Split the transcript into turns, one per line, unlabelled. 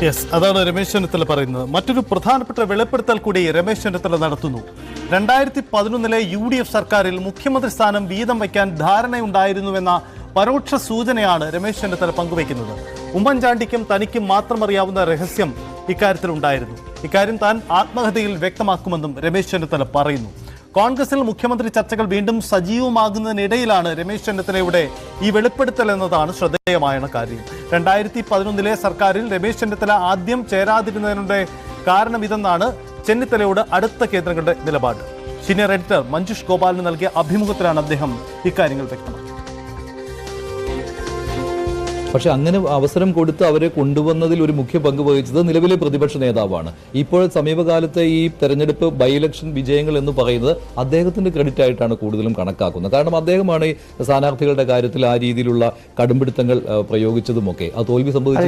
Yes, അതാണ് രമേശ് ചെന്നിത്തല പറയുന്നത്. മറ്റൊരു പ്രധാനപ്പെട്ട വെളിപ്പെടുത്തൽ കൂടി രമേശ് ചെന്നിത്തല നടത്തുന്നു. 2011 UDF സർക്കാരിൽ മുഖ്യമന്ത്രി സ്ഥാനം വീതം വയ്ക്കാൻ ധാരണയുണ്ടായിരുന്നുവെന്ന പരോക്ഷ സൂചനയാണ് രമേശ് ചെന്നിത്തല പങ്കുവയ്ക്കുന്നത്. ഉമ്മൻചാണ്ടിക്കും തനിക്കും മാത്രം അറിയാവുന്ന രഹസ്യം ഇക്കാര്യത്തിലുണ്ടായിരുന്നു. ഇക്കാര്യം താൻ ആത്മകഥയിൽ വ്യക്തമാക്കുമെന്നും രമേശ് ചെന്നിത്തല പറയുന്നു. കോൺഗ്രസിൽ മുഖ്യമന്ത്രി ചർച്ചകൾ വീണ്ടും സജീവമാകുന്നതിനിടയിലാണ് രമേശ് ചെന്നിത്തലയുടെ ഈ വെളിപ്പെടുത്തൽ എന്നതാണ് ശ്രദ്ധേയമായ കാര്യം. 2011 സർക്കാരിൽ രമേശ് ചെന്നിത്തല ആദ്യം ചേരാതിരുന്നതിനുള്ള കാരണം ഇതെന്നാണ് ചെന്നിത്തലയോട് അടുത്ത കേന്ദ്രങ്ങളുടെ നിലപാട്. സീനിയർ എഡിറ്റർ മഞ്ജുഷ് ഗോപാലിന് നൽകിയ അഭിമുഖത്തിലാണ് അദ്ദേഹം ഇക്കാര്യങ്ങൾ വ്യക്തമാക്കിയത്.
പക്ഷെ അങ്ങനെ അവസരം കൊടുത്ത് അവരെ കൊണ്ടുവന്നതിൽ ഒരു മുഖ്യ പങ്ക് വഹിച്ചത് നിലവിലെ പ്രതിപക്ഷ നേതാവാണ്. ഇപ്പോൾ സമീപകാലത്തെ ഈ തെരഞ്ഞെടുപ്പ് ബൈ ഇലക്ഷൻ വിജയങ്ങൾ എന്ന് പറയുന്നത് അദ്ദേഹത്തിന്റെ ക്രെഡിറ്റ് ആയിട്ടാണ് കൂടുതലും കണക്കാക്കുന്നത്. കാരണം അദ്ദേഹമാണ് ഈ സ്ഥാനാർത്ഥികളുടെ കാര്യത്തിൽ ആ രീതിയിലുള്ള കടുംപിടുത്തങ്ങൾ പ്രയോഗിച്ചതുമൊക്കെ. ആ തോൽവി സംഭവിച്ചത്